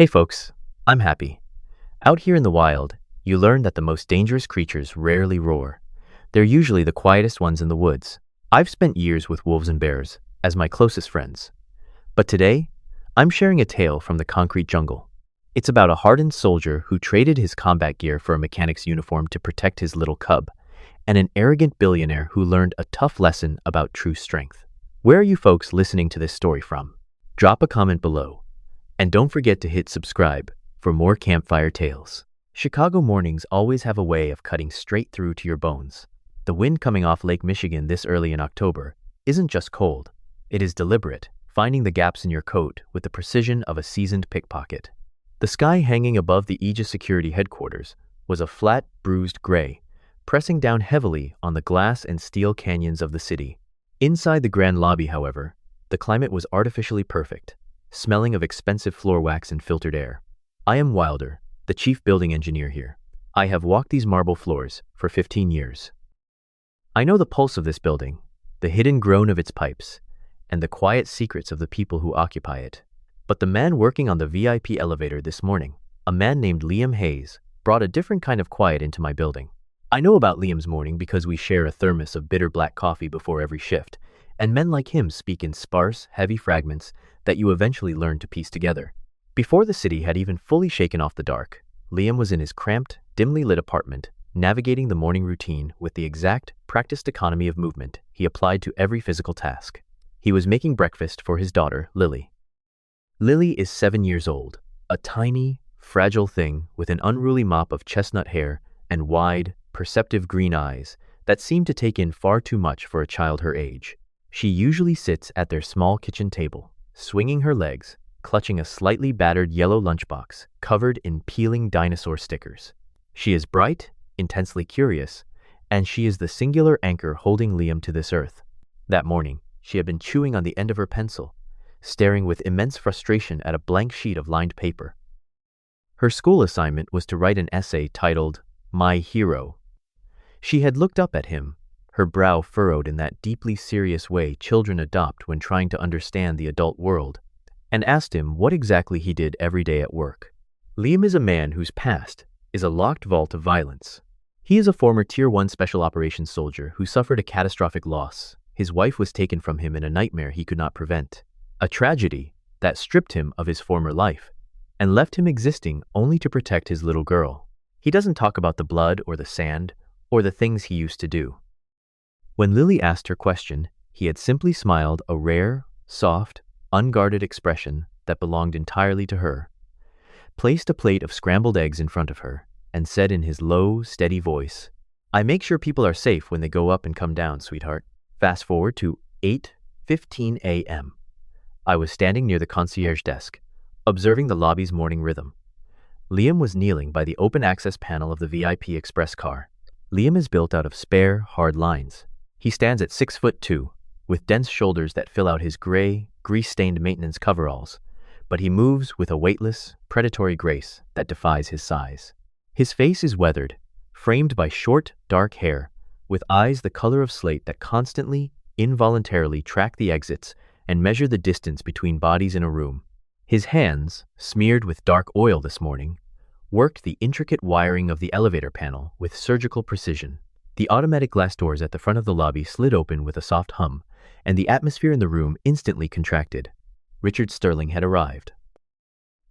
Hey folks, I'm happy. Out here in the wild, you learn that the most dangerous creatures rarely roar. They're usually the quietest ones in the woods. I've spent years with wolves and bears as my closest friends. But today, I'm sharing a tale from the concrete jungle. It's about a hardened soldier who traded his combat gear for a mechanic's uniform to protect his little cub, and an arrogant billionaire who learned a tough lesson about true strength. Where are you folks listening to this story from? Drop a comment below. And don't forget to hit subscribe for more campfire tales. Chicago mornings always have a way of cutting straight through to your bones. The wind coming off Lake Michigan this early in October isn't just cold, it is deliberate, finding the gaps in your coat with the precision of a seasoned pickpocket. The sky hanging above the Aegis Security headquarters was a flat, bruised gray, pressing down heavily on the glass and steel canyons of the city. Inside the grand lobby, however, the climate was artificially perfect, smelling of expensive floor wax and filtered air. I am Wilder, the chief building engineer here. I have walked these marble floors for 15 years. I know the pulse of this building, the hidden groan of its pipes, and the quiet secrets of the people who occupy it. But the man working on the VIP elevator this morning, a man named Liam Hayes, brought a different kind of quiet into my building. I know about Liam's morning because we share a thermos of bitter black coffee before every shift, and men like him speak in sparse, heavy fragments that you eventually learn to piece together. Before the city had even fully shaken off the dark, Liam was in his cramped, dimly lit apartment, navigating the morning routine with the exact, practiced economy of movement he applied to every physical task. He was making breakfast for his daughter, Lily. Lily is 7 years old, a tiny, fragile thing with an unruly mop of chestnut hair and wide, perceptive green eyes that seem to take in far too much for a child her age. She usually sits at their small kitchen table, swinging her legs, clutching a slightly battered yellow lunchbox covered in peeling dinosaur stickers. She is bright, intensely curious, and she is the singular anchor holding Liam to this earth. That morning, she had been chewing on the end of her pencil, staring with immense frustration at a blank sheet of lined paper. Her school assignment was to write an essay titled, "My Hero." She had looked up at him, her brow furrowed in that deeply serious way children adopt when trying to understand the adult world, and asked him what exactly he did every day at work. Liam is a man whose past is a locked vault of violence. He is a former Tier 1 Special Operations soldier who suffered a catastrophic loss. His wife was taken from him in a nightmare he could not prevent, a tragedy that stripped him of his former life and left him existing only to protect his little girl. He doesn't talk about the blood or the sand or the things he used to do. When Lily asked her question, he had simply smiled, a rare, soft, unguarded expression that belonged entirely to her, placed a plate of scrambled eggs in front of her, and said in his low, steady voice, "I make sure people are safe when they go up and come down, sweetheart." Fast forward to 8:15 a.m. I was standing near the concierge desk, observing the lobby's morning rhythm. Liam was kneeling by the open-access panel of the VIP express car. Liam is built out of spare, hard lines. He stands at 6'2", with dense shoulders that fill out his gray, grease-stained maintenance coveralls, but he moves with a weightless, predatory grace that defies his size. His face is weathered, framed by short, dark hair, with eyes the color of slate that constantly, involuntarily track the exits and measure the distance between bodies in a room. His hands, smeared with dark oil this morning, worked the intricate wiring of the elevator panel with surgical precision. The automatic glass doors at the front of the lobby slid open with a soft hum, and the atmosphere in the room instantly contracted. Richard Sterling had arrived.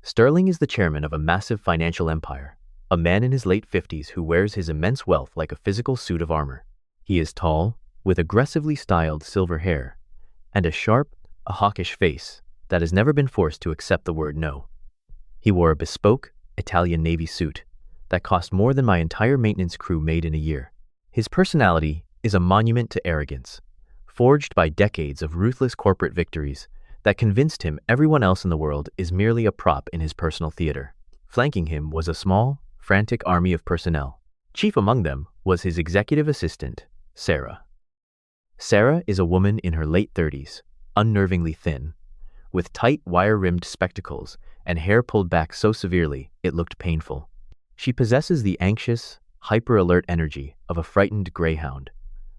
Sterling is the chairman of a massive financial empire, a man in his late 50s who wears his immense wealth like a physical suit of armor. He is tall, with aggressively styled silver hair, and a sharp, hawkish face that has never been forced to accept the word no. He wore a bespoke, Italian Navy suit that cost more than my entire maintenance crew made in a year. His personality is a monument to arrogance, forged by decades of ruthless corporate victories that convinced him everyone else in the world is merely a prop in his personal theater. Flanking him was a small, frantic army of personnel. Chief among them was his executive assistant, Sarah. Sarah is a woman in her late 30s, unnervingly thin, with tight wire-rimmed spectacles and hair pulled back so severely it looked painful. She possesses the anxious, hyper-alert energy of a frightened greyhound,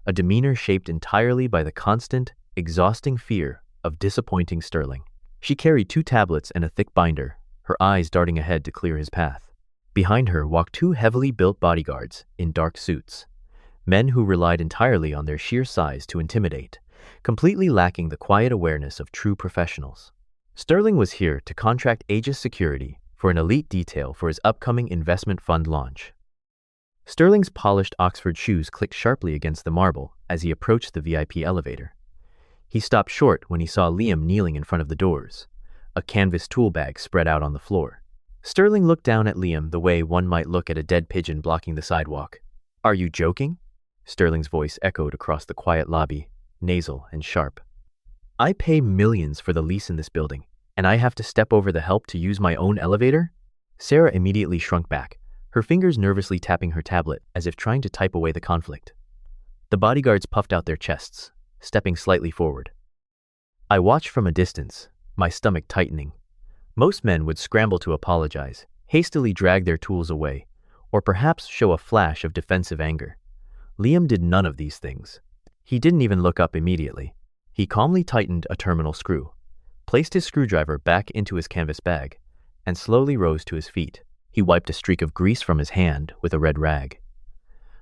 a demeanor shaped entirely by the constant, exhausting fear of disappointing Sterling. She carried 2 tablets and a thick binder, her eyes darting ahead to clear his path. Behind her walked two heavily built bodyguards in dark suits, men who relied entirely on their sheer size to intimidate, completely lacking the quiet awareness of true professionals. Sterling was here to contract Aegis security for an elite detail for his upcoming investment fund launch. Sterling's polished Oxford shoes clicked sharply against the marble as he approached the VIP elevator. He stopped short when he saw Liam kneeling in front of the doors, a canvas tool bag spread out on the floor. Sterling looked down at Liam the way one might look at a dead pigeon blocking the sidewalk. "Are you joking?" Sterling's voice echoed across the quiet lobby, nasal and sharp. "I pay millions for the lease in this building, and I have to step over the help to use my own elevator?" Sarah immediately shrunk back, her fingers nervously tapping her tablet as if trying to type away the conflict. The bodyguards puffed out their chests, stepping slightly forward. I watched from a distance, my stomach tightening. Most men would scramble to apologize, hastily drag their tools away, or perhaps show a flash of defensive anger. Liam did none of these things. He didn't even look up immediately. He calmly tightened a terminal screw, placed his screwdriver back into his canvas bag, and slowly rose to his feet. He wiped a streak of grease from his hand with a red rag.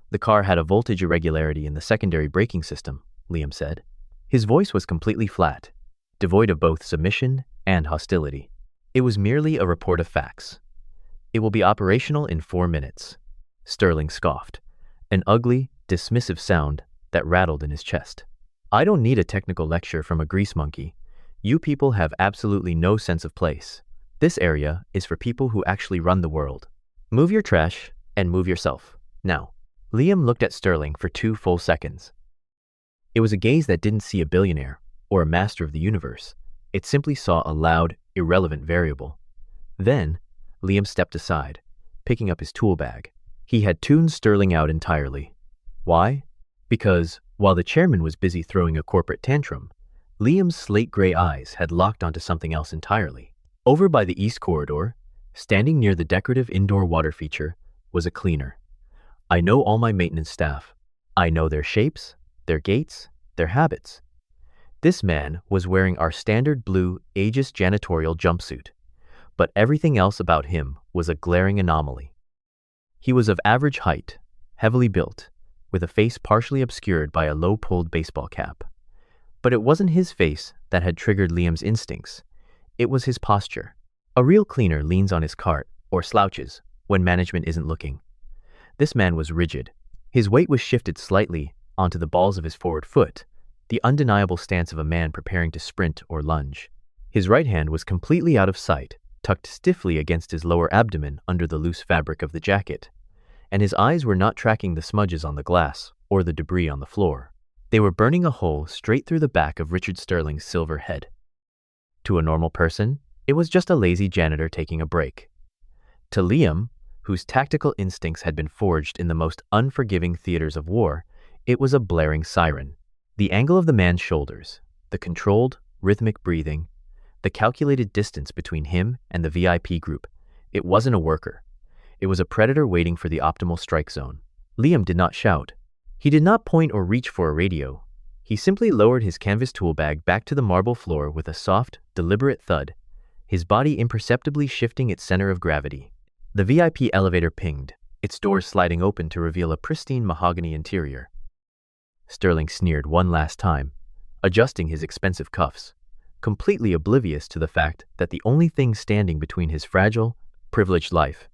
"The car had a voltage irregularity in the secondary braking system," Liam said. His voice was completely flat, devoid of both submission and hostility. "It was merely a report of facts. It will be operational in 4 minutes." Sterling scoffed, an ugly, dismissive sound that rattled in his chest. "I don't need a technical lecture from a grease monkey. You people have absolutely no sense of place. This area is for people who actually run the world. Move your trash and move yourself, now." Liam looked at Sterling for 2 full seconds. It was a gaze that didn't see a billionaire or a master of the universe. It simply saw a loud, irrelevant variable. Then, Liam stepped aside, picking up his tool bag. He had tuned Sterling out entirely. Why? Because, while the chairman was busy throwing a corporate tantrum, Liam's slate-gray eyes had locked onto something else entirely. Over by the east corridor, standing near the decorative indoor water feature, was a cleaner. "I know all my maintenance staff. I know their shapes, their gaits, their habits." This man was wearing our standard blue Aegis janitorial jumpsuit, but everything else about him was a glaring anomaly. He was of average height, heavily built, with a face partially obscured by a low-pulled baseball cap. But it wasn't his face that had triggered Liam's instincts. It was his posture. A real cleaner leans on his cart or slouches when management isn't looking. This man was rigid. His weight was shifted slightly onto the balls of his forward foot, the undeniable stance of a man preparing to sprint or lunge. His right hand was completely out of sight, tucked stiffly against his lower abdomen under the loose fabric of the jacket, and his eyes were not tracking the smudges on the glass or the debris on the floor. They were burning a hole straight through the back of Richard Sterling's silver head. To a normal person, it was just a lazy janitor taking a break. To Liam, whose tactical instincts had been forged in the most unforgiving theaters of war, it was a blaring siren. The angle of the man's shoulders, the controlled, rhythmic breathing, the calculated distance between him and the VIP group. It wasn't a worker. It was a predator waiting for the optimal strike zone. Liam did not shout. He did not point or reach for a radio. He simply lowered his canvas tool bag back to the marble floor with a soft, deliberate thud, his body imperceptibly shifting its center of gravity. The VIP elevator pinged, its doors sliding open to reveal a pristine mahogany interior. Sterling sneered one last time, adjusting his expensive cuffs, completely oblivious to the fact that the only thing standing between his fragile, privileged life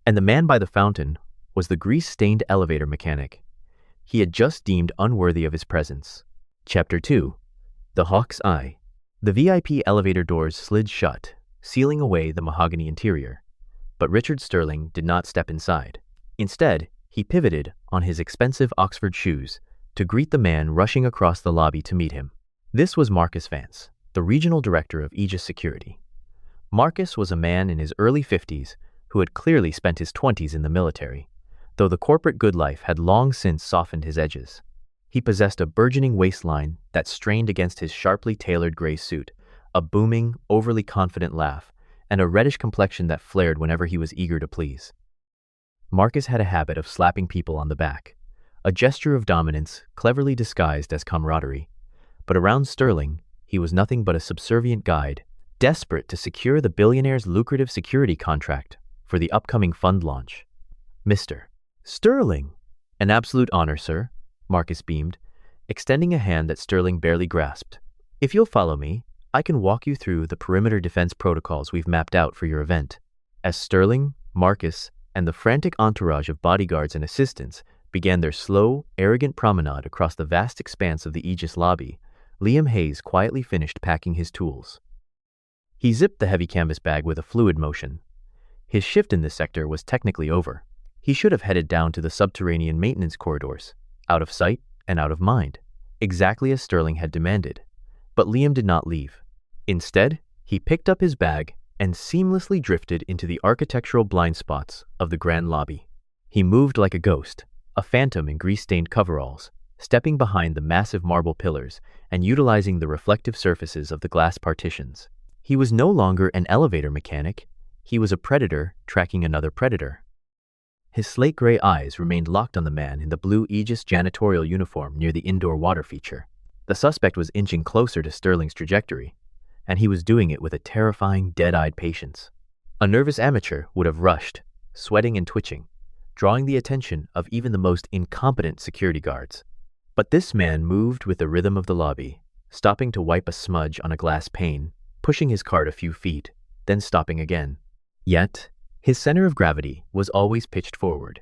and the man by the fountain was the grease-stained elevator mechanic he had just deemed unworthy of his presence. Chapter 2. The Hawk's Eye. The VIP elevator doors slid shut, sealing away the mahogany interior. But Richard Sterling did not step inside. Instead, he pivoted on his expensive Oxford shoes to greet the man rushing across the lobby to meet him. This was Marcus Vance, the regional director of Aegis Security. Marcus was a man in his early 50s who had clearly spent his 20s in the military, though the corporate good life had long since softened his edges. He possessed a burgeoning waistline that strained against his sharply tailored gray suit, a booming, overly confident laugh, and a reddish complexion that flared whenever he was eager to please. Marcus had a habit of slapping people on the back, a gesture of dominance cleverly disguised as camaraderie. But around Sterling, he was nothing but a subservient guide, desperate to secure the billionaire's lucrative security contract for the upcoming fund launch. Mr. Sterling. An absolute honor, sir, Marcus beamed, extending a hand that Sterling barely grasped. If you'll follow me, I can walk you through the perimeter defense protocols we've mapped out for your event. As Sterling, Marcus, and the frantic entourage of bodyguards and assistants began their slow, arrogant promenade across the vast expanse of the Aegis lobby, Liam Hayes quietly finished packing his tools. He zipped the heavy canvas bag with a fluid motion. His shift in this sector was technically over. He should have headed down to the subterranean maintenance corridors, out of sight and out of mind, exactly as Sterling had demanded. But Liam did not leave. Instead, he picked up his bag and seamlessly drifted into the architectural blind spots of the grand lobby. He moved like a ghost, a phantom in grease-stained coveralls, stepping behind the massive marble pillars and utilizing the reflective surfaces of the glass partitions. He was no longer an elevator mechanic. He was a predator tracking another predator. His slate gray eyes remained locked on the man in the blue Aegis janitorial uniform near the indoor water feature. The suspect was inching closer to Sterling's trajectory, and he was doing it with a terrifying, dead-eyed patience. A nervous amateur would have rushed, sweating and twitching, drawing the attention of even the most incompetent security guards. But this man moved with the rhythm of the lobby, stopping to wipe a smudge on a glass pane, pushing his cart a few feet, then stopping again. Yet, his center of gravity was always pitched forward,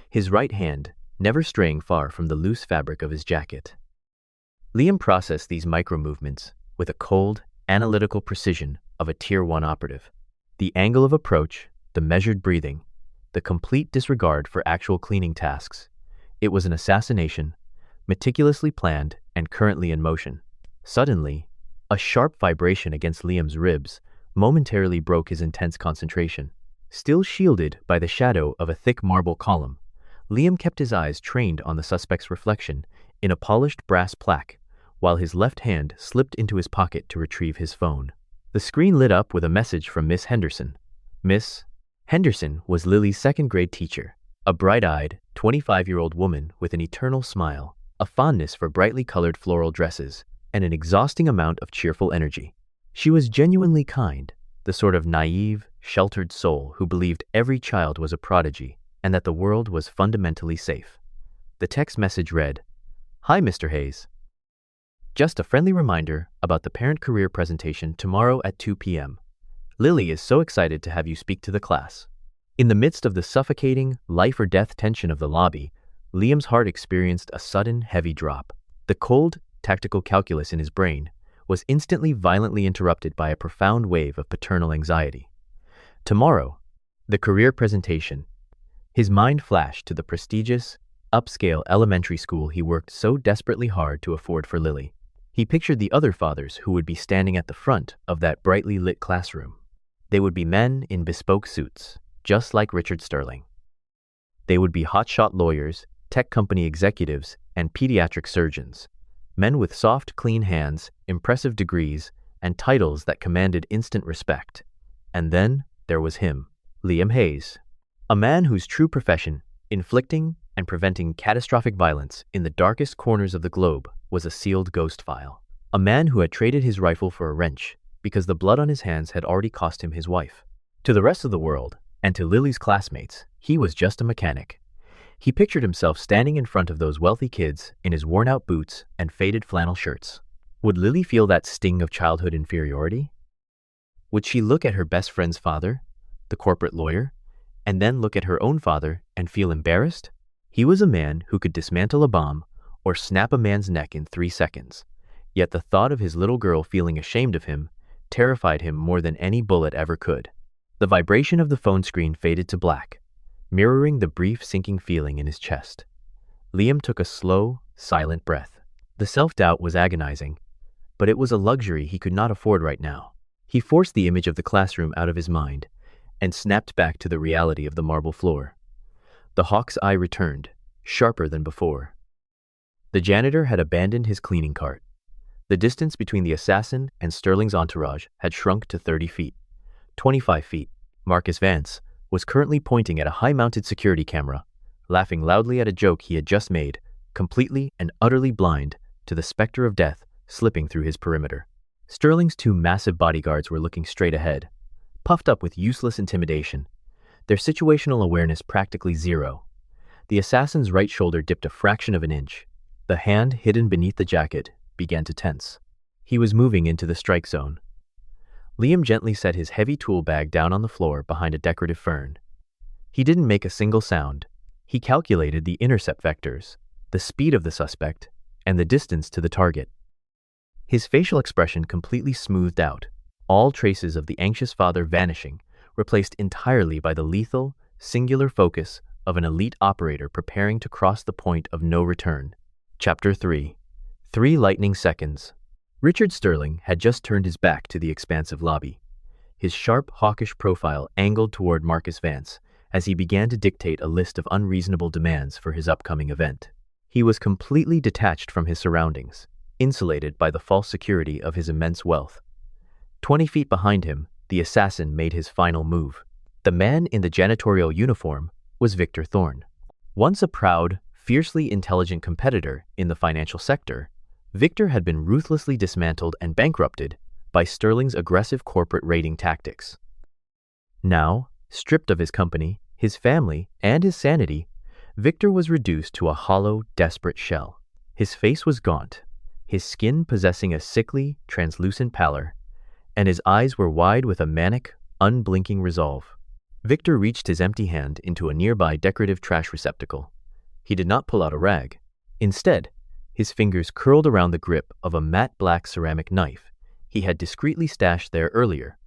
his right hand never straying far from the loose fabric of his jacket. Liam processed these micro-movements with a cold, analytical precision of a Tier 1 operative. The angle of approach, the measured breathing, the complete disregard for actual cleaning tasks. It was an assassination, meticulously planned and currently in motion. Suddenly, a sharp vibration against Liam's ribs momentarily broke his intense concentration. Still shielded by the shadow of a thick marble column, Liam kept his eyes trained on the suspect's reflection in a polished brass plaque, while his left hand slipped into his pocket to retrieve his phone. The screen lit up with a message from Miss Henderson. Miss Henderson was Lily's second-grade teacher, a bright-eyed, 25-year-old woman with an eternal smile, a fondness for brightly colored floral dresses, and an exhausting amount of cheerful energy. She was genuinely kind, the sort of naive, sheltered soul who believed every child was a prodigy and that the world was fundamentally safe. The text message read, "Hi, Mr. Hayes. Just a friendly reminder about the parent career presentation tomorrow at 2 p.m. Lily is so excited to have you speak to the class." In the midst of the suffocating, life-or-death tension of the lobby, Liam's heart experienced a sudden, heavy drop. The cold, tactical calculus in his brain was instantly violently interrupted by a profound wave of paternal anxiety. Tomorrow, the career presentation. His mind flashed to the prestigious, upscale elementary school he worked so desperately hard to afford for Lily. He pictured the other fathers who would be standing at the front of that brightly lit classroom. They would be men in bespoke suits, just like Richard Sterling. They would be hotshot lawyers, tech company executives, and pediatric surgeons. Men with soft, clean hands, impressive degrees, and titles that commanded instant respect. And then there was him, Liam Hayes, a man whose true profession, inflicting and preventing catastrophic violence in the darkest corners of the globe, was a sealed ghost file. A man who had traded his rifle for a wrench because the blood on his hands had already cost him his wife. To the rest of the world, and to Lily's classmates, he was just a mechanic. He pictured himself standing in front of those wealthy kids in his worn-out boots and faded flannel shirts. Would Lily feel that sting of childhood inferiority? Would she look at her best friend's father, the corporate lawyer, and then look at her own father and feel embarrassed? He was a man who could dismantle a bomb or snap a man's neck in 3 seconds. Yet the thought of his little girl feeling ashamed of him terrified him more than any bullet ever could. The vibration of the phone screen faded to black, mirroring the brief sinking feeling in his chest. Liam took a slow, silent breath. The self-doubt was agonizing, but it was a luxury he could not afford right now. He forced the image of the classroom out of his mind and snapped back to the reality of the marble floor. The hawk's eye returned, sharper than before. The janitor had abandoned his cleaning cart. The distance between the assassin and Sterling's entourage had shrunk to 30 feet. 25 feet. Marcus Vance was currently pointing at a high-mounted security camera, laughing loudly at a joke he had just made, completely and utterly blind to the specter of death slipping through his perimeter. Sterling's two massive bodyguards were looking straight ahead, puffed up with useless intimidation, their situational awareness practically zero. The assassin's right shoulder dipped a fraction of an inch. The hand hidden beneath the jacket began to tense. He was moving into the strike zone. Liam gently set his heavy tool bag down on the floor behind a decorative fern. He didn't make a single sound. He calculated the intercept vectors, the speed of the suspect, and the distance to the target. His facial expression completely smoothed out, all traces of the anxious father vanishing, replaced entirely by the lethal, singular focus of an elite operator preparing to cross the point of no return. Chapter 3. 3 lightning seconds. Richard Sterling had just turned his back to the expansive lobby, his sharp, hawkish profile angled toward Marcus Vance as he began to dictate a list of unreasonable demands for his upcoming event. He was completely detached from his surroundings, insulated by the false security of his immense wealth. 20 feet behind him, the assassin made his final move. The man in the janitorial uniform was Victor Thorne. Once a proud, fiercely intelligent competitor in the financial sector, Victor had been ruthlessly dismantled and bankrupted by Sterling's aggressive corporate raiding tactics. Now, stripped of his company, his family, and his sanity, Victor was reduced to a hollow, desperate shell. His face was gaunt, his skin possessing a sickly, translucent pallor, and his eyes were wide with a manic, unblinking resolve. Victor reached his empty hand into a nearby decorative trash receptacle. He did not pull out a rag. Instead, his fingers curled around the grip of a matte black ceramic knife he had discreetly stashed there earlier,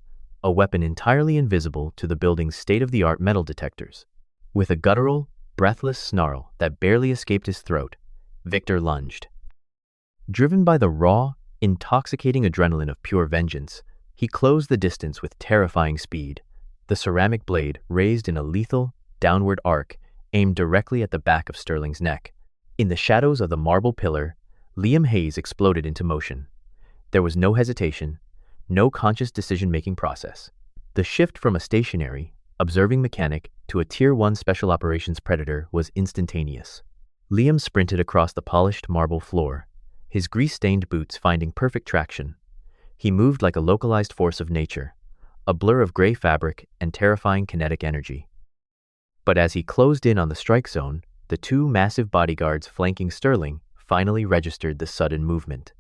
a weapon entirely invisible to the building's state-of-the-art metal detectors. With a guttural, breathless snarl that barely escaped his throat, Victor lunged. Driven by the raw, intoxicating adrenaline of pure vengeance, he closed the distance with terrifying speed, the ceramic blade raised in a lethal, downward arc aimed directly at the back of Sterling's neck. In the shadows of the marble pillar, Liam Hayes exploded into motion. There was no hesitation, no conscious decision-making process. The shift from a stationary, observing mechanic to a Tier 1 Special Operations Predator was instantaneous. Liam sprinted across the polished marble floor, his grease-stained boots finding perfect traction. He moved like a localized force of nature, a blur of gray fabric and terrifying kinetic energy. But as he closed in on the strike zone, the two massive bodyguards flanking Sterling finally registered the sudden movement.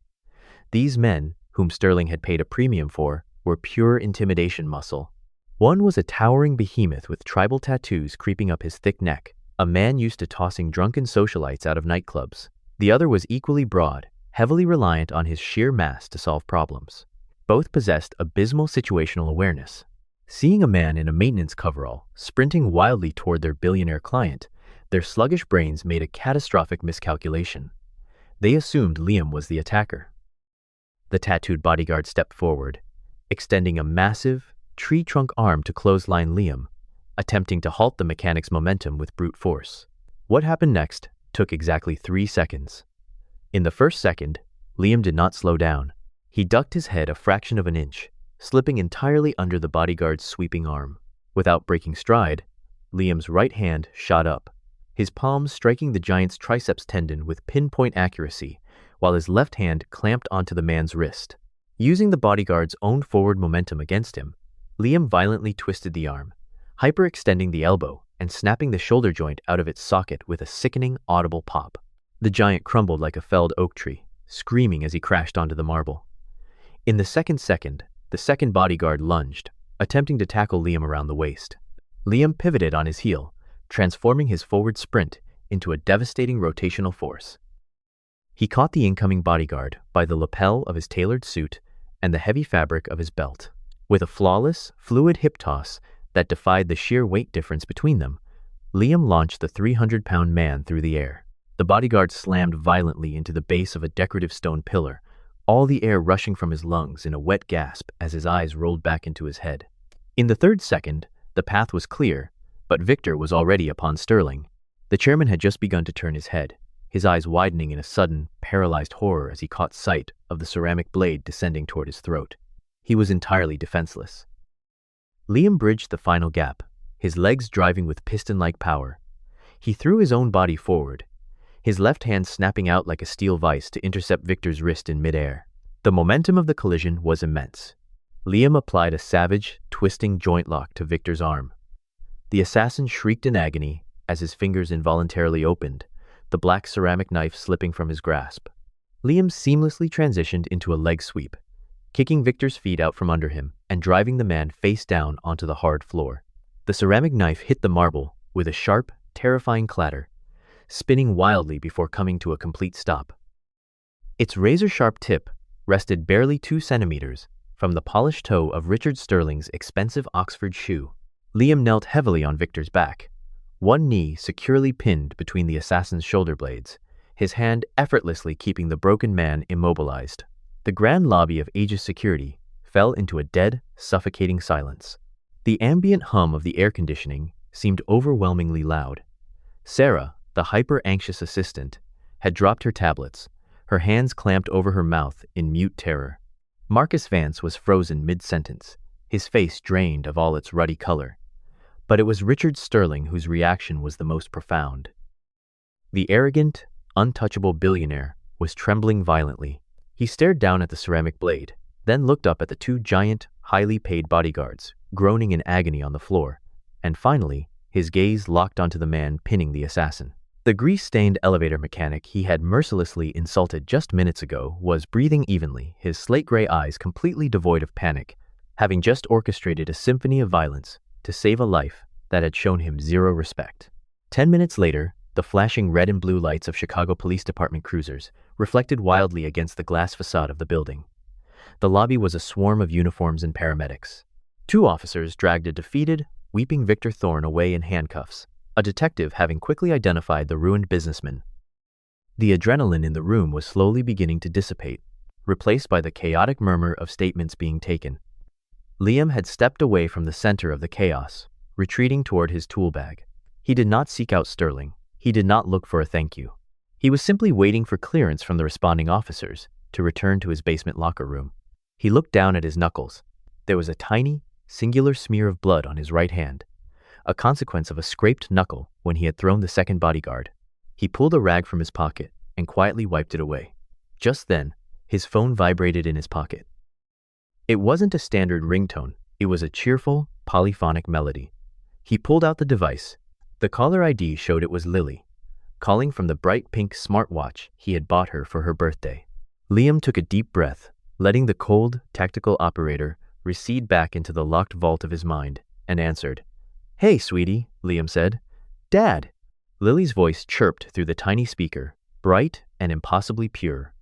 These men, whom Sterling had paid a premium for, were pure intimidation muscle. One was a towering behemoth with tribal tattoos creeping up his thick neck, a man used to tossing drunken socialites out of nightclubs. The other was equally broad, heavily reliant on his sheer mass to solve problems. Both possessed abysmal situational awareness. Seeing a man in a maintenance coverall sprinting wildly toward their billionaire client, their sluggish brains made a catastrophic miscalculation. They assumed Liam was the attacker. The tattooed bodyguard stepped forward, extending a massive, tree-trunk arm to clothesline Liam, attempting to halt the mechanic's momentum with brute force. What happened next took exactly 3 seconds. In the first second, Liam did not slow down. He ducked his head a fraction of an inch, slipping entirely under the bodyguard's sweeping arm. Without breaking stride, Liam's right hand shot up, his palms striking the giant's triceps tendon with pinpoint accuracy, while his left hand clamped onto the man's wrist. Using the bodyguard's own forward momentum against him, Liam violently twisted the arm, hyperextending the elbow and snapping the shoulder joint out of its socket with a sickening, audible pop. The giant crumbled like a felled oak tree, screaming as he crashed onto the marble. In the second, the second bodyguard lunged, attempting to tackle Liam around the waist. Liam pivoted on his heel, transforming his forward sprint into a devastating rotational force. He caught the incoming bodyguard by the lapel of his tailored suit and the heavy fabric of his belt. With a flawless, fluid hip toss that defied the sheer weight difference between them, Liam launched the 300-pound man through the air. The bodyguard slammed violently into the base of a decorative stone pillar, all the air rushing from his lungs in a wet gasp as his eyes rolled back into his head. In the third second, the path was clear, but Victor was already upon Sterling. The chairman had just begun to turn his head, his eyes widening in a sudden, paralyzed horror as he caught sight of the ceramic blade descending toward his throat. He was entirely defenseless. Liam bridged the final gap, his legs driving with piston-like power. He threw his own body forward, his left hand snapping out like a steel vise to intercept Victor's wrist in midair. The momentum of the collision was immense. Liam applied a savage, twisting joint lock to Victor's arm. The assassin shrieked in agony as his fingers involuntarily opened, the black ceramic knife slipping from his grasp. Liam seamlessly transitioned into a leg sweep, kicking Victor's feet out from under him and driving the man face down onto the hard floor. The ceramic knife hit the marble with a sharp, terrifying clatter, spinning wildly before coming to a complete stop. Its razor-sharp tip rested barely 2 centimeters from the polished toe of Richard Sterling's expensive Oxford shoe. Liam knelt heavily on Victor's back, one knee securely pinned between the assassin's shoulder blades, his hand effortlessly keeping the broken man immobilized. The grand lobby of Aegis Security fell into a dead, suffocating silence. The ambient hum of the air conditioning seemed overwhelmingly loud. Sarah, the hyper-anxious assistant, had dropped her tablets, her hands clamped over her mouth in mute terror. Marcus Vance was frozen mid-sentence, his face drained of all its ruddy color. But it was Richard Sterling whose reaction was the most profound. The arrogant, untouchable billionaire was trembling violently. He stared down at the ceramic blade, then looked up at the 2 giant, highly paid bodyguards, groaning in agony on the floor, and finally, his gaze locked onto the man pinning the assassin. The grease-stained elevator mechanic he had mercilessly insulted just minutes ago was breathing evenly, his slate-gray eyes completely devoid of panic, having just orchestrated a symphony of violence to save a life that had shown him zero respect. 10 minutes later, the flashing red and blue lights of Chicago Police Department cruisers reflected wildly against the glass facade of the building. The lobby was a swarm of uniforms and paramedics. 2 officers dragged a defeated, weeping Victor Thorne away in handcuffs, a detective having quickly identified the ruined businessman. The adrenaline in the room was slowly beginning to dissipate, replaced by the chaotic murmur of statements being taken. Liam had stepped away from the center of the chaos, retreating toward his tool bag. He did not seek out Sterling. He did not look for a thank you. He was simply waiting for clearance from the responding officers to return to his basement locker room. He looked down at his knuckles. There was a tiny, singular smear of blood on his right hand, a consequence of a scraped knuckle when he had thrown the second bodyguard. He pulled a rag from his pocket and quietly wiped it away. Just then, his phone vibrated in his pocket. It wasn't a standard ringtone. It was a cheerful, polyphonic melody. He pulled out the device. The caller ID showed it was Lily, calling from the bright pink smartwatch he had bought her for her birthday. Liam took a deep breath, letting the cold, tactical operator recede back into the locked vault of his mind, and answered. "Hey, sweetie," Liam said. "Dad." Lily's voice chirped through the tiny speaker, bright and impossibly pure,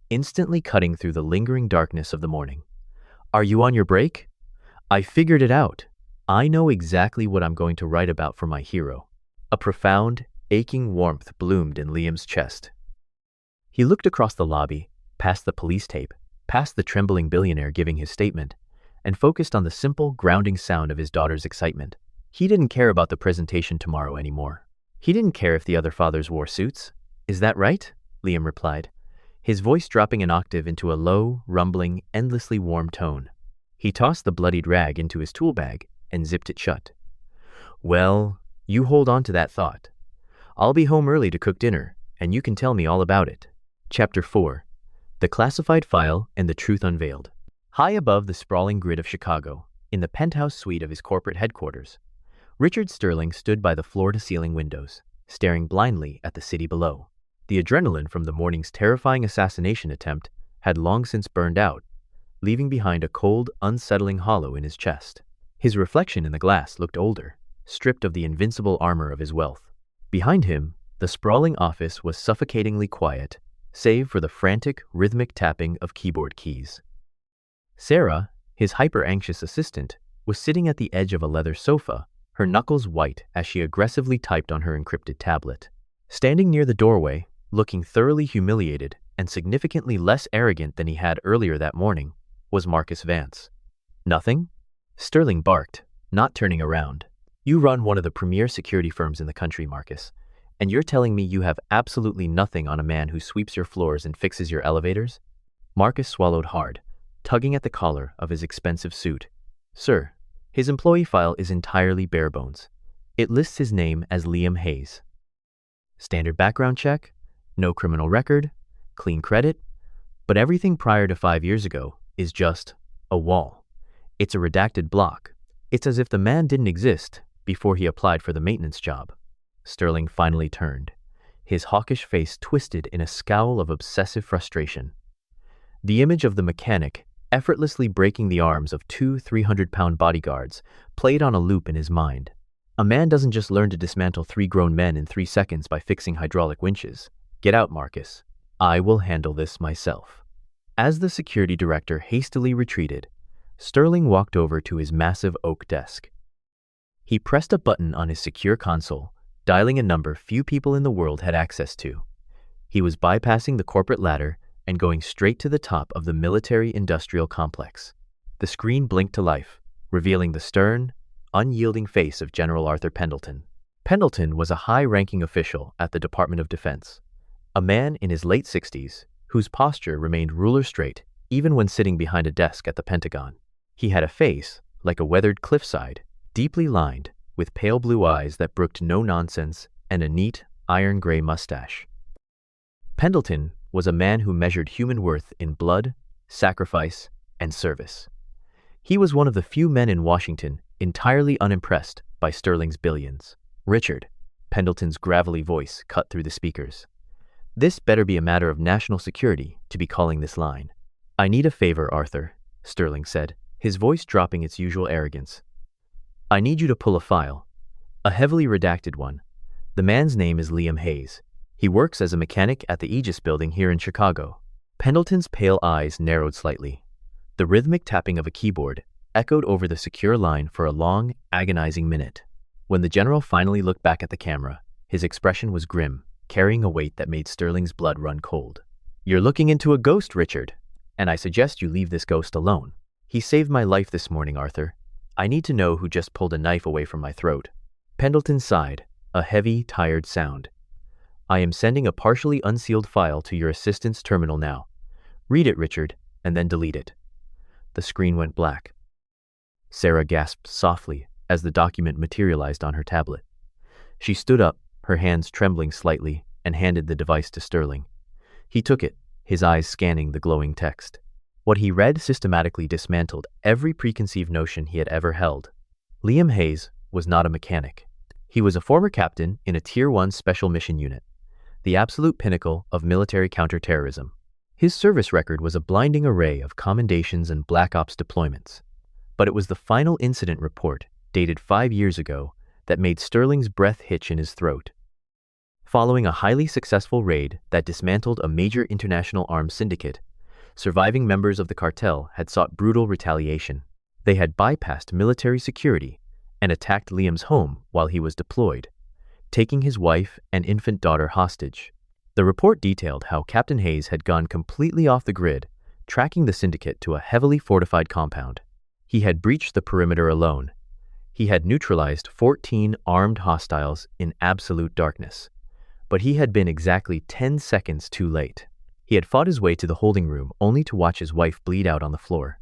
instantly cutting through the lingering darkness of the morning. "Are you on your break? I figured it out. I know exactly what I'm going to write about for my hero." A profound, aching warmth bloomed in Liam's chest. He looked across the lobby, past the police tape, past the trembling billionaire giving his statement, and focused on the simple, grounding sound of his daughter's excitement. He didn't care about the presentation tomorrow anymore. He didn't care if the other fathers wore suits. "Is that right?" Liam replied, his voice dropping an octave into a low, rumbling, endlessly warm tone. He tossed the bloodied rag into his tool bag and zipped it shut. "Well, you hold on to that thought. I'll be home early to cook dinner, and you can tell me all about it." Chapter 4. The Classified File and the Truth Unveiled. High above the sprawling grid of Chicago, in the penthouse suite of his corporate headquarters, Richard Sterling stood by the floor-to-ceiling windows, staring blindly at the city below. The adrenaline from the morning's terrifying assassination attempt had long since burned out, leaving behind a cold, unsettling hollow in his chest. His reflection in the glass looked older, stripped of the invincible armor of his wealth. Behind him, the sprawling office was suffocatingly quiet, save for the frantic, rhythmic tapping of keyboard keys. Sarah, his hyper-anxious assistant, was sitting at the edge of a leather sofa, her knuckles white as she aggressively typed on her encrypted tablet. Standing near the doorway, looking thoroughly humiliated and significantly less arrogant than he had earlier that morning, was Marcus Vance. "Nothing?" Sterling barked, not turning around. "You run one of the premier security firms in the country, Marcus, and you're telling me you have absolutely nothing on a man who sweeps your floors and fixes your elevators?" Marcus swallowed hard, tugging at the collar of his expensive suit. "Sir, his employee file is entirely bare bones. It lists his name as Liam Hayes. Standard background check, no criminal record, clean credit, But everything prior to 5 years ago is just a wall. It's a redacted block. It's as if the man didn't exist before he applied for the maintenance job. Sterling finally turned, his hawkish face twisted in a scowl of obsessive frustration. The image of the mechanic effortlessly breaking the arms of two 300-pound bodyguards played on a loop in his mind. A man doesn't just learn to dismantle 3 grown men in 3 seconds by fixing hydraulic winches. Get out, Marcus. I will handle this myself. As the security director hastily retreated, Sterling walked over to his massive oak desk. He pressed a button on his secure console, dialing a number few people in the world had access to. He was bypassing the corporate ladder and going straight to the top of the military-industrial complex. The screen blinked to life, revealing the stern, unyielding face of General Arthur Pendleton. Pendleton was a high-ranking official at the Department of Defense, a man in his late 60s whose posture remained ruler-straight even when sitting behind a desk at the Pentagon. He had a face like a weathered cliffside, deeply lined, with pale blue eyes that brooked no nonsense and a neat, iron-gray mustache. Pendleton was a man who measured human worth in blood, sacrifice, and service. He was one of the few men in Washington entirely unimpressed by Sterling's billions. Richard, Pendleton's gravelly voice cut through the speakers. This better be a matter of national security to be calling this line. I need a favor, Arthur, Sterling said, his voice dropping its usual arrogance. I need you to pull a file, a heavily redacted one. The man's name is Liam Hayes. He works as a mechanic at the Aegis building here in Chicago. Pendleton's pale eyes narrowed slightly. The rhythmic tapping of a keyboard echoed over the secure line for a long, agonizing minute. When the general finally looked back at the camera, his expression was grim, carrying a weight that made Sterling's blood run cold. You're looking into a ghost, Richard, and I suggest you leave this ghost alone. He saved my life this morning, Arthur. I need to know who just pulled a knife away from my throat. Pendleton sighed, a heavy, tired sound. I am sending a partially unsealed file to your assistant's terminal now. Read it, Richard, and then delete it. The screen went black. Sarah gasped softly as the document materialized on her tablet. She stood up, her hands trembling slightly, and handed the device to Sterling. He took it, his eyes scanning the glowing text. What he read systematically dismantled every preconceived notion he had ever held. Liam Hayes was not a mechanic. He was a former captain in a Tier 1 special mission unit, the absolute pinnacle of military counterterrorism. His service record was a blinding array of commendations and Black Ops deployments. But it was the final incident report, dated 5 years ago, that made Sterling's breath hitch in his throat. Following a highly successful raid that dismantled a major international arms syndicate, surviving members of the cartel had sought brutal retaliation. They had bypassed military security and attacked Liam's home while he was deployed, taking his wife and infant daughter hostage. The report detailed how Captain Hayes had gone completely off the grid, tracking the syndicate to a heavily fortified compound. He had breached the perimeter alone. He had neutralized 14 armed hostiles in absolute darkness. But he had been exactly 10 seconds too late. He had fought his way to the holding room only to watch his wife bleed out on the floor.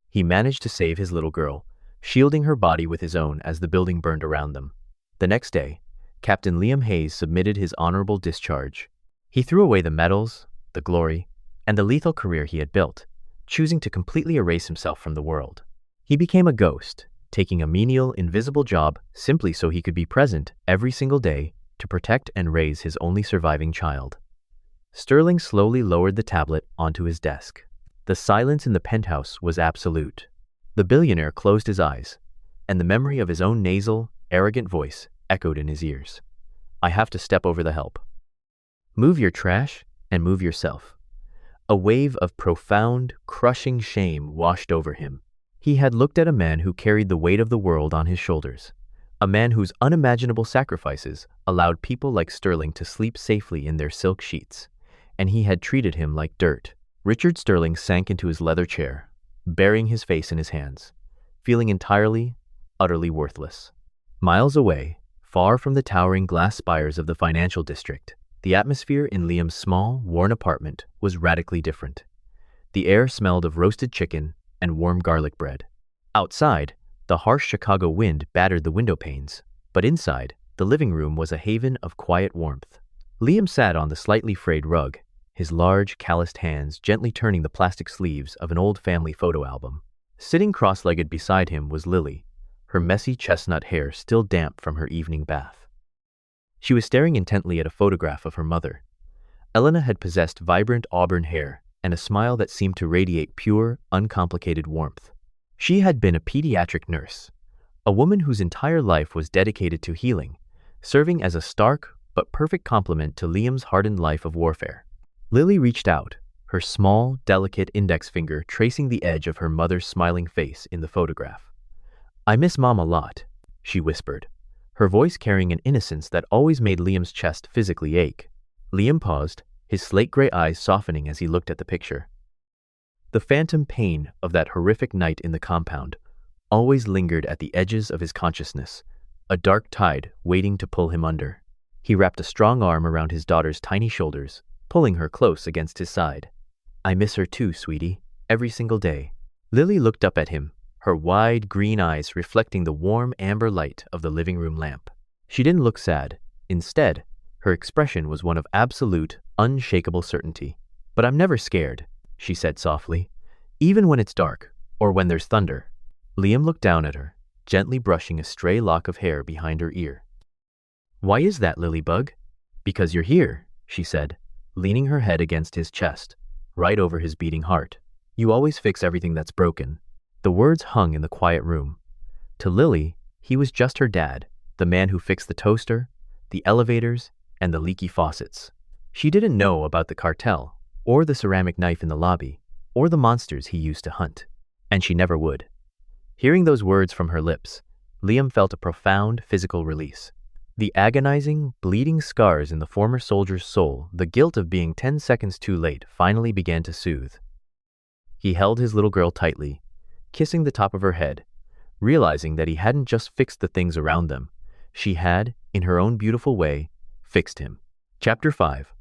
He managed to save his little girl, shielding her body with his own as the building burned around them. The next day, Captain Liam Hayes submitted his honorable discharge. He threw away the medals, the glory, and the lethal career he had built, choosing to completely erase himself from the world. He became a ghost, taking a menial, invisible job simply so he could be present every single day to protect and raise his only surviving child. Sterling slowly lowered the tablet onto his desk. The silence in the penthouse was absolute. The billionaire closed his eyes, and the memory of his own nasal, arrogant voice echoed in his ears. I have to step over the help. Move your trash and move yourself. A wave of profound, crushing shame washed over him. He had looked at a man who carried the weight of the world on his shoulders, a man whose unimaginable sacrifices allowed people like Sterling to sleep safely in their silk sheets, and he had treated him like dirt. Richard Sterling sank into his leather chair, burying his face in his hands, feeling entirely, utterly worthless. Miles away, far from the towering glass spires of the financial district, the atmosphere in Liam's small, worn apartment was radically different. The air smelled of roasted chicken and warm garlic bread. Outside, the harsh Chicago wind battered the window panes, but inside, the living room was a haven of quiet warmth. Liam sat on the slightly frayed rug, his large, calloused hands gently turning the plastic sleeves of an old family photo album. Sitting cross-legged beside him was Lily, her messy chestnut hair still damp from her evening bath. She was staring intently at a photograph of her mother. Elena had possessed vibrant auburn hair and a smile that seemed to radiate pure, uncomplicated warmth. She had been a pediatric nurse, a woman whose entire life was dedicated to healing, serving as a stark but perfect complement to Liam's hardened life of warfare. Lily reached out, her small, delicate index finger tracing the edge of her mother's smiling face in the photograph. "I miss Mom a lot," she whispered, her voice carrying an innocence that always made Liam's chest physically ache. Liam paused, his slate-gray eyes softening as he looked at the picture. The phantom pain of that horrific night in the compound always lingered at the edges of his consciousness, a dark tide waiting to pull him under. He wrapped a strong arm around his daughter's tiny shoulders, pulling her close against his side. "I miss her too, sweetie, every single day." Lily looked up at him, her wide green eyes reflecting the warm amber light of the living room lamp. She didn't look sad. Instead, her expression was one of absolute, unshakable certainty. "But I'm never scared," she said softly, "even when it's dark, or when there's thunder." Liam looked down at her, gently brushing a stray lock of hair behind her ear. "Why is that, Lilybug?" "Because you're here," she said, leaning her head against his chest, right over his beating heart. "You always fix everything that's broken." The words hung in the quiet room. To Lily, he was just her dad, the man who fixed the toaster, the elevators, and the leaky faucets. She didn't know about the cartel, or the ceramic knife in the lobby, or the monsters he used to hunt. And she never would. Hearing those words from her lips, Liam felt a profound physical release. The agonizing, bleeding scars in the former soldier's soul, the guilt of being 10 seconds too late, finally began to soothe. He held his little girl tightly, kissing the top of her head, realizing that he hadn't just fixed the things around them. She had, in her own beautiful way, fixed him. Chapter 5.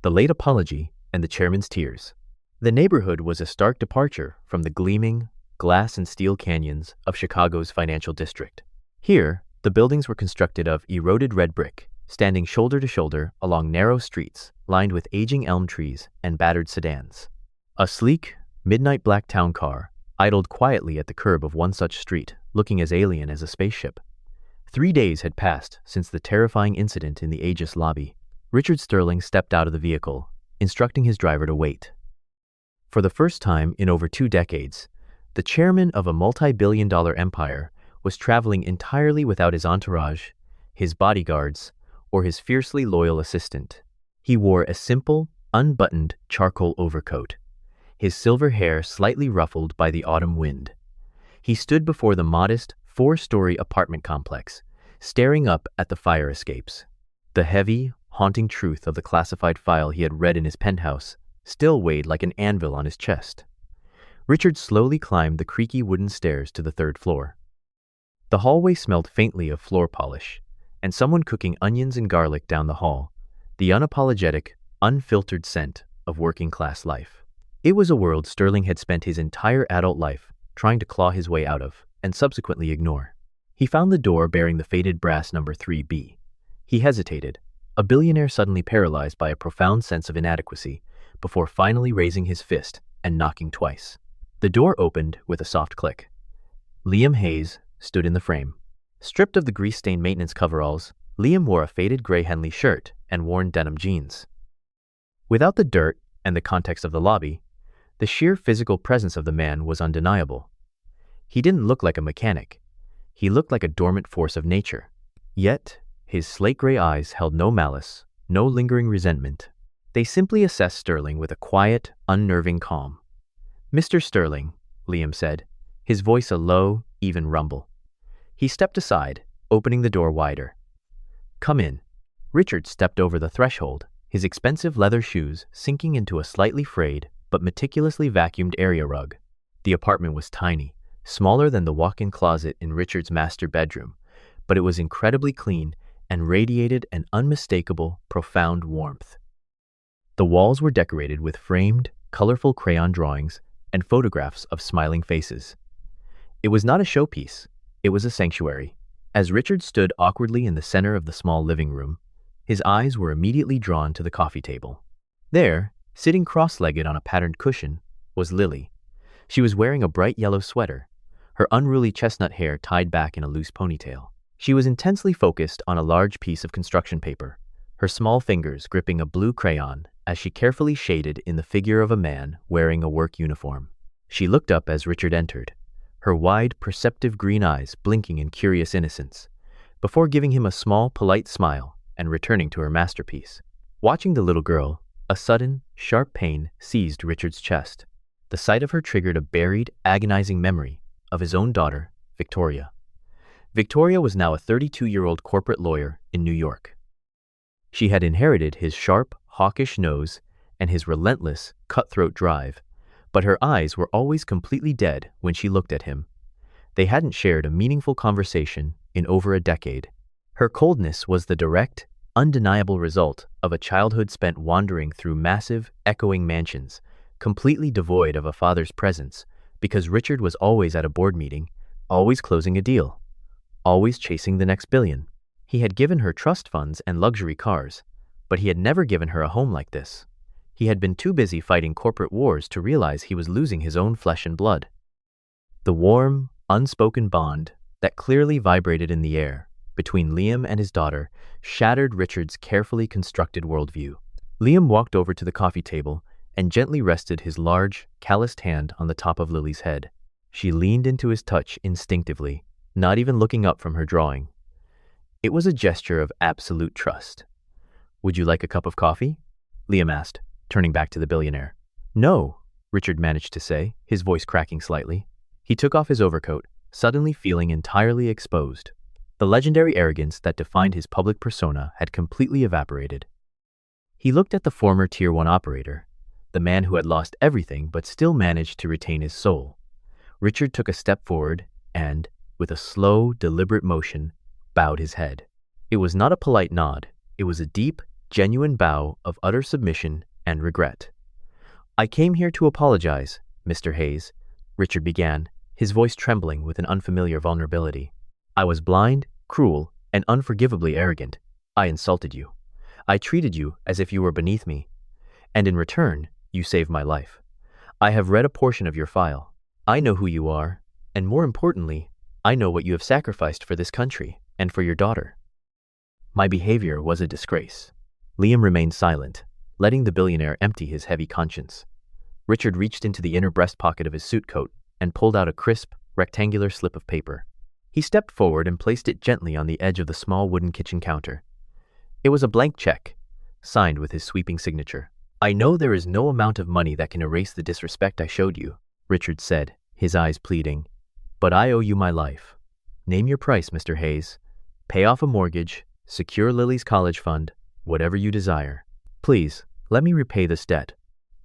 The Late Apology and the Chairman's Tears. The neighborhood was a stark departure from the gleaming, glass and steel canyons of Chicago's financial district. Here, the buildings were constructed of eroded red brick, standing shoulder to shoulder along narrow streets lined with aging elm trees and battered sedans. A sleek, midnight black town car idled quietly at the curb of one such street, looking as alien as a spaceship. 3 days had passed since the terrifying incident in the Aegis lobby. Richard Sterling stepped out of the vehicle, instructing his driver to wait. For the first time in over 2 decades, the chairman of a multi-billion-dollar empire was traveling entirely without his entourage, his bodyguards, or his fiercely loyal assistant. He wore a simple, unbuttoned charcoal overcoat, his silver hair slightly ruffled by the autumn wind. He stood before the modest, 4-story apartment complex, staring up at the fire escapes. The heavy, haunting truth of the classified file he had read in his penthouse still weighed like an anvil on his chest. Richard slowly climbed the creaky wooden stairs to the 3rd floor. The hallway smelled faintly of floor polish, and someone cooking onions and garlic down the hall, the unapologetic, unfiltered scent of working-class life. It was a world Sterling had spent his entire adult life trying to claw his way out of, and subsequently ignore. He found the door bearing the faded brass number 3B. He hesitated, a billionaire suddenly paralyzed by a profound sense of inadequacy, before finally raising his fist and knocking twice. The door opened with a soft click. Liam Hayes stood in the frame. Stripped of the grease-stained maintenance coveralls, Liam wore a faded gray Henley shirt and worn denim jeans. Without the dirt and the context of the lobby, the sheer physical presence of the man was undeniable. He didn't look like a mechanic. He looked like a dormant force of nature. Yet, his slate-gray eyes held no malice, no lingering resentment. They simply assessed Sterling with a quiet, unnerving calm. "Mr. Sterling," Liam said, his voice a low, even rumble. He stepped aside, opening the door wider. "Come in." Richard stepped over the threshold, his expensive leather shoes sinking into a slightly frayed but meticulously vacuumed area rug. The apartment was tiny, smaller than the walk-in closet in Richard's master bedroom, but it was incredibly clean and radiated an unmistakable, profound warmth. The walls were decorated with framed, colorful crayon drawings and photographs of smiling faces. It was not a showpiece, it was a sanctuary. As Richard stood awkwardly in the center of the small living room, his eyes were immediately drawn to the coffee table. There, Sitting cross-legged on a patterned cushion was Lily. She was wearing a bright yellow sweater, her unruly chestnut hair tied back in a loose ponytail. She was intensely focused on a large piece of construction paper, her small fingers gripping a blue crayon as she carefully shaded in the figure of a man wearing a work uniform. She looked up as Richard entered, her wide, perceptive green eyes blinking in curious innocence, before giving him a small, polite smile and returning to her masterpiece. Watching the little girl, a sudden, sharp pain seized Richard's chest. The sight of her triggered a buried, agonizing memory of his own daughter, Victoria. Victoria was now a 32-year-old corporate lawyer in New York. She had inherited his sharp, hawkish nose and his relentless, cutthroat drive, but her eyes were always completely dead when she looked at him. They hadn't shared a meaningful conversation in over a decade. Her coldness was the direct, undeniable result of a childhood spent wandering through massive, echoing mansions, completely devoid of a father's presence, because Richard was always at a board meeting, always closing a deal, always chasing the next billion. He had given her trust funds and luxury cars, but he had never given her a home like this. He had been too busy fighting corporate wars to realize he was losing his own flesh and blood. The warm, unspoken bond that clearly vibrated in the air between Liam and his daughter shattered Richard's carefully constructed worldview. Liam walked over to the coffee table and gently rested his large, calloused hand on the top of Lily's head. She leaned into his touch instinctively, not even looking up from her drawing. It was a gesture of absolute trust. "Would you like a cup of coffee?" Liam asked, turning back to the billionaire. "No," Richard managed to say, his voice cracking slightly. He took off his overcoat, suddenly feeling entirely exposed. The legendary arrogance that defined his public persona had completely evaporated. He looked at the former Tier 1 operator, the man who had lost everything but still managed to retain his soul. Richard took a step forward and, with a slow, deliberate motion, bowed his head. It was not a polite nod. It was a deep, genuine bow of utter submission and regret. "I came here to apologize, Mr. Hayes," Richard began, his voice trembling with an unfamiliar vulnerability. "I was blind, cruel, and unforgivably arrogant. I insulted you. I treated you as if you were beneath me. And in return, you saved my life. I have read a portion of your file. I know who you are, and more importantly, I know what you have sacrificed for this country and for your daughter. My behavior was a disgrace." Liam remained silent, letting the billionaire empty his heavy conscience. Richard reached into the inner breast pocket of his suit coat and pulled out a crisp, rectangular slip of paper. He stepped forward and placed it gently on the edge of the small wooden kitchen counter. It was a blank check, signed with his sweeping signature. "I know there is no amount of money that can erase the disrespect I showed you," Richard said, his eyes pleading. "But I owe you my life. Name your price, Mr. Hayes. Pay off a mortgage, secure Lily's college fund, whatever you desire. Please, let me repay this debt."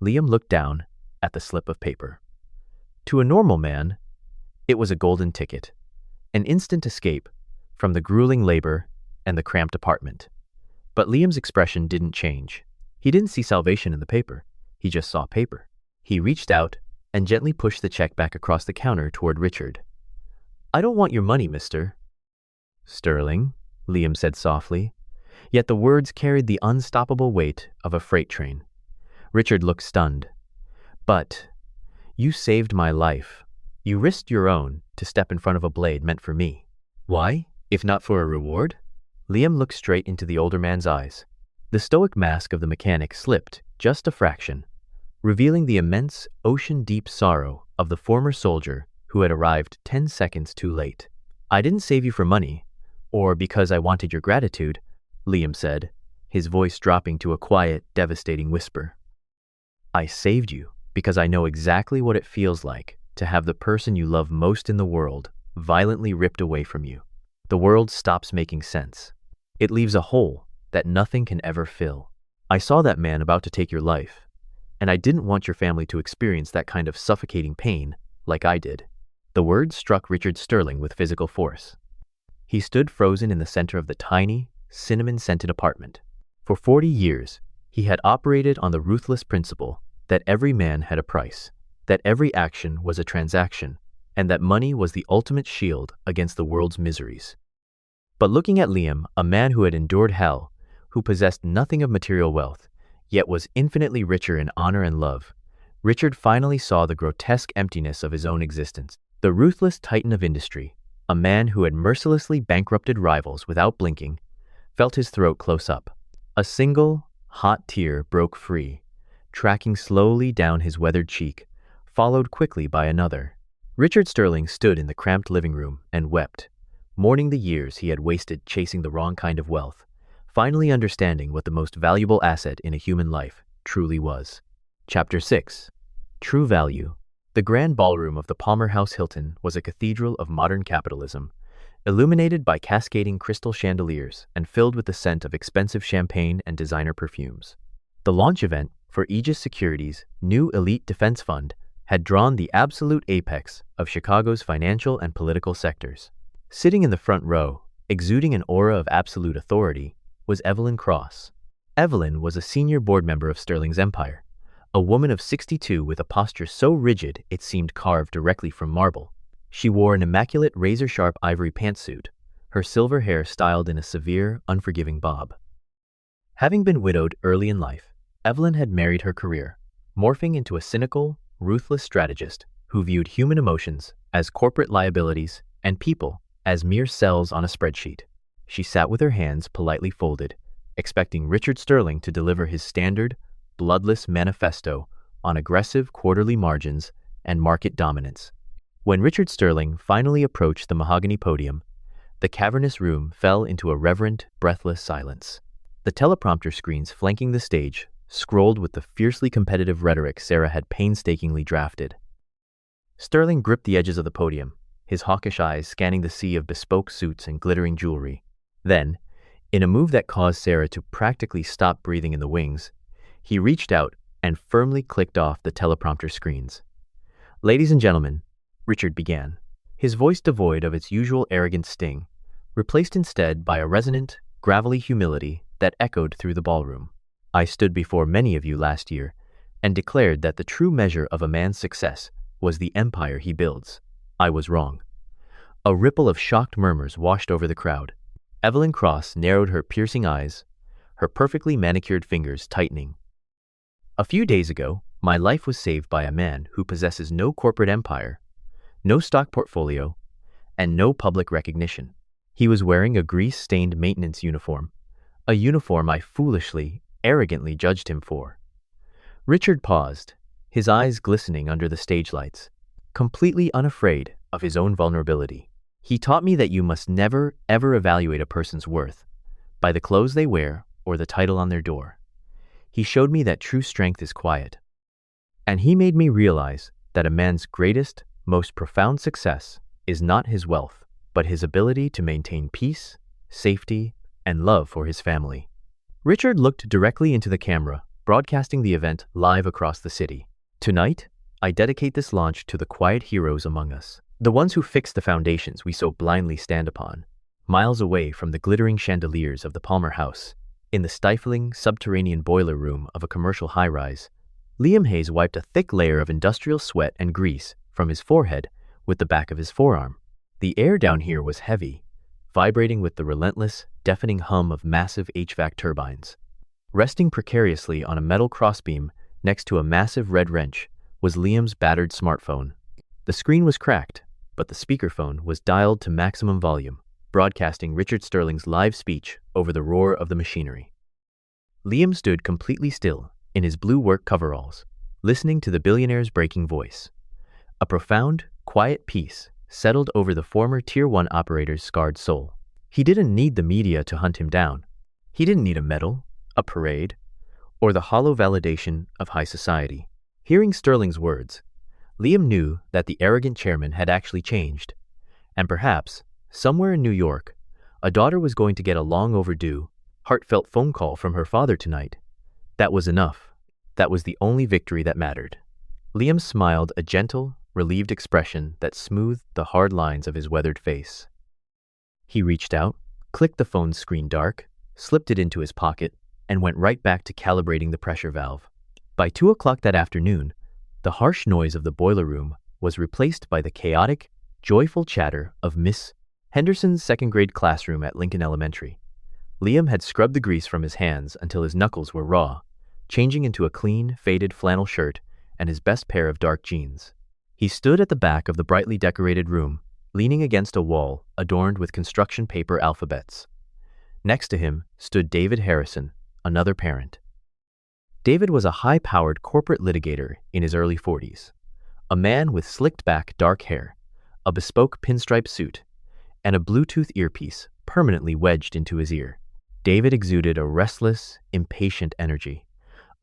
Liam looked down at the slip of paper. To a normal man, it was a golden ticket, an instant escape from the grueling labor and the cramped apartment. But Liam's expression didn't change. He didn't see salvation in the paper. He just saw paper. He reached out and gently pushed the check back across the counter toward Richard. "I don't want your money, Mr. Sterling," Liam said softly, yet the words carried the unstoppable weight of a freight train. Richard looked stunned. "But you saved my life. You risked your own to step in front of a blade meant for me. Why, if not for a reward?" Liam looked straight into the older man's eyes. The stoic mask of the mechanic slipped just a fraction, revealing the immense, ocean-deep sorrow of the former soldier who had arrived 10 seconds too late. "I didn't save you for money, or because I wanted your gratitude," Liam said, his voice dropping to a quiet, devastating whisper. "I saved you because I know exactly what it feels like to have the person you love most in the world violently ripped away from you. The world stops making sense. It leaves a hole that nothing can ever fill. I saw that man about to take your life, and I didn't want your family to experience that kind of suffocating pain like I did." The words struck Richard Sterling with physical force. He stood frozen in the center of the tiny, cinnamon-scented apartment. For 40 years, he had operated on the ruthless principle that every man had a price, that every action was a transaction, and that money was the ultimate shield against the world's miseries. But looking at Liam, a man who had endured hell, who possessed nothing of material wealth, yet was infinitely richer in honor and love, Richard finally saw the grotesque emptiness of his own existence. The ruthless titan of industry, a man who had mercilessly bankrupted rivals without blinking, felt his throat close up. A single, hot tear broke free, tracking slowly down his weathered cheek, followed quickly by another. Richard Sterling stood in the cramped living room and wept, mourning the years he had wasted chasing the wrong kind of wealth, finally understanding what the most valuable asset in a human life truly was. Chapter 6. True Value. The grand ballroom of the Palmer House Hilton was a cathedral of modern capitalism, illuminated by cascading crystal chandeliers and filled with the scent of expensive champagne and designer perfumes. The launch event for Aegis Securities' new elite defense fund had drawn the absolute apex of Chicago's financial and political sectors. Sitting in the front row, exuding an aura of absolute authority, was Evelyn Cross. Evelyn was a senior board member of Sterling's empire, a woman of 62 with a posture so rigid it seemed carved directly from marble. She wore an immaculate razor-sharp ivory pantsuit, her silver hair styled in a severe, unforgiving bob. Having been widowed early in life, Evelyn had married her career, morphing into a cynical, ruthless strategist who viewed human emotions as corporate liabilities and people as mere cells on a spreadsheet. She sat with her hands politely folded, expecting Richard Sterling to deliver his standard, bloodless manifesto on aggressive quarterly margins and market dominance. When Richard Sterling finally approached the mahogany podium, the cavernous room fell into a reverent, breathless silence. The teleprompter screens flanking the stage scrolled with the fiercely competitive rhetoric Sarah had painstakingly drafted. Sterling gripped the edges of the podium, his hawkish eyes scanning the sea of bespoke suits and glittering jewelry. Then, in a move that caused Sarah to practically stop breathing in the wings, he reached out and firmly clicked off the teleprompter screens. "Ladies and gentlemen," Richard began, his voice devoid of its usual arrogant sting, replaced instead by a resonant, gravelly humility that echoed through the ballroom. "I stood before many of you last year and declared that the true measure of a man's success was the empire he builds. I was wrong." A ripple of shocked murmurs washed over the crowd. Evelyn Cross narrowed her piercing eyes, her perfectly manicured fingers tightening. "A few days ago, my life was saved by a man who possesses no corporate empire, no stock portfolio, and no public recognition. He was wearing a grease-stained maintenance uniform, a uniform I foolishly, arrogantly judged him for." Richard paused, his eyes glistening under the stage lights, completely unafraid of his own vulnerability. "He taught me that you must never, ever evaluate a person's worth by the clothes they wear or the title on their door. He showed me that true strength is quiet. And he made me realize that a man's greatest, most profound success is not his wealth, but his ability to maintain peace, safety, and love for his family." Richard looked directly into the camera, broadcasting the event live across the city. "Tonight, I dedicate this launch to the quiet heroes among us, the ones who fix the foundations we so blindly stand upon, miles away from the glittering chandeliers of the Palmer House. In the stifling, subterranean boiler room of a commercial high-rise, Liam Hayes wiped a thick layer of industrial sweat and grease from his forehead with the back of his forearm. The air down here was heavy, vibrating with the relentless, deafening hum of massive HVAC turbines. Resting precariously on a metal crossbeam next to a massive red wrench was Liam's battered smartphone. The screen was cracked, but the speakerphone was dialed to maximum volume, broadcasting Richard Sterling's live speech over the roar of the machinery. Liam stood completely still in his blue work coveralls, listening to the billionaire's breaking voice. A profound, quiet peace settled over the former Tier 1 operator's scarred soul. He didn't need the media to hunt him down. He didn't need a medal, a parade, or the hollow validation of high society. Hearing Sterling's words, Liam knew that the arrogant chairman had actually changed, and perhaps, somewhere in New York, a daughter was going to get a long overdue, heartfelt phone call from her father tonight. That was enough. That was the only victory that mattered. Liam smiled a gentle, relieved expression that smoothed the hard lines of his weathered face. He reached out, clicked the phone's screen dark, slipped it into his pocket, and went right back to calibrating the pressure valve. By 2 o'clock that afternoon, the harsh noise of the boiler room was replaced by the chaotic, joyful chatter of Miss Henderson's second-grade classroom at Lincoln Elementary. Liam had scrubbed the grease from his hands until his knuckles were raw, changing into a clean, faded flannel shirt and his best pair of dark jeans. He stood at the back of the brightly decorated room, leaning against a wall adorned with construction paper alphabets. Next to him stood David Harrison, another parent. David was a high-powered corporate litigator in his early 40s, a man with slicked-back dark hair, a bespoke pinstripe suit, and a Bluetooth earpiece permanently wedged into his ear. David exuded a restless, impatient energy,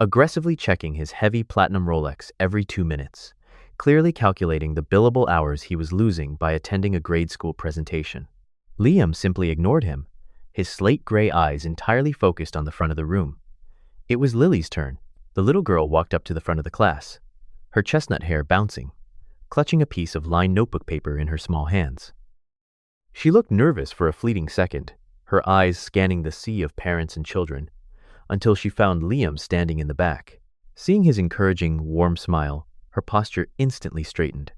aggressively checking his heavy platinum Rolex every 2 minutes, clearly calculating the billable hours he was losing by attending a grade school presentation. Liam simply ignored him, his slate gray eyes entirely focused on the front of the room. It was Lily's turn. The little girl walked up to the front of the class, her chestnut hair bouncing, clutching a piece of lined notebook paper in her small hands. She looked nervous for a fleeting second, her eyes scanning the sea of parents and children, until she found Liam standing in the back. Seeing his encouraging, warm smile, her posture instantly straightened.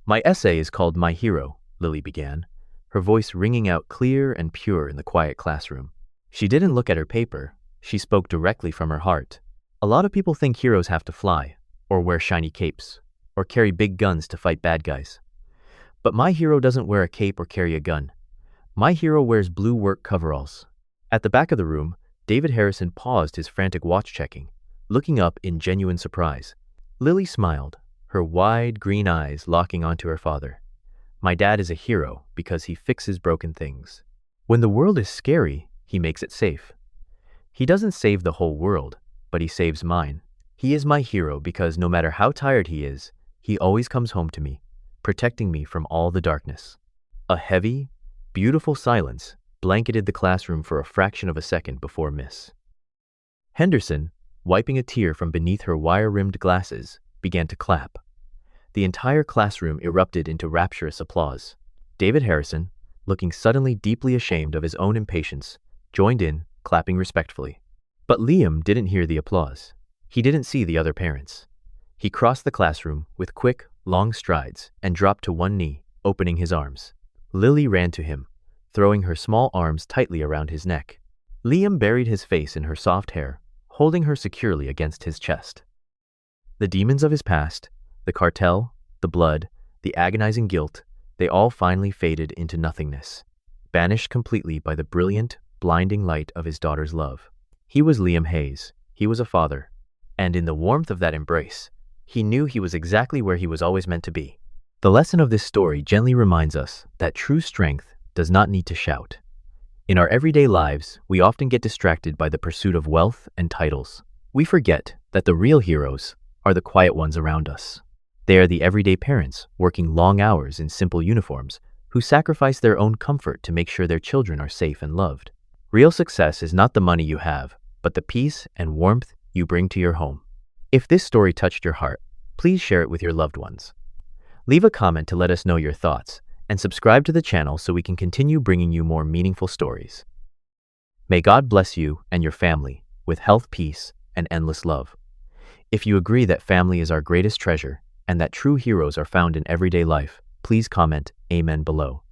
"My essay is called My Hero," Lily began, her voice ringing out clear and pure in the quiet classroom. She didn't look at her paper. She spoke directly from her heart. A lot of people think heroes have to fly, or wear shiny capes, or carry big guns to fight bad guys. But my hero doesn't wear a cape or carry a gun. My hero wears blue work coveralls. At the back of the room, David Harrison paused his frantic watch-checking, looking up in genuine surprise. Lily smiled, her wide green eyes locking onto her father. "My dad is a hero because he fixes broken things. When the world is scary, he makes it safe. He doesn't save the whole world, but he saves mine. He is my hero because no matter how tired he is, he always comes home to me, protecting me from all the darkness." A heavy, beautiful silence blanketed the classroom for a fraction of a second before Miss Henderson, wiping a tear from beneath her wire-rimmed glasses, began to clap. The entire classroom erupted into rapturous applause. David Harrison, looking suddenly deeply ashamed of his own impatience, joined in, clapping respectfully. But Liam didn't hear the applause. He didn't see the other parents. He crossed the classroom with quick, long strides and dropped to one knee, opening his arms. Lily ran to him, throwing her small arms tightly around his neck. Liam buried his face in her soft hair, holding her securely against his chest. The demons of his past, the cartel, the blood, the agonizing guilt, they all finally faded into nothingness, banished completely by the brilliant, blinding light of his daughter's love. He was Liam Hayes. He was a father. And in the warmth of that embrace, he knew he was exactly where he was always meant to be. The lesson of this story gently reminds us that true strength does not need to shout. In our everyday lives, we often get distracted by the pursuit of wealth and titles. We forget that the real heroes are the quiet ones around us. They are the everyday parents working long hours in simple uniforms who sacrifice their own comfort to make sure their children are safe and loved. Real success is not the money you have, but the peace and warmth you bring to your home. If this story touched your heart, please share it with your loved ones. Leave a comment to let us know your thoughts, and subscribe to the channel so we can continue bringing you more meaningful stories. May God bless you and your family with health, peace, and endless love. If you agree that family is our greatest treasure and that true heroes are found in everyday life, please comment Amen below.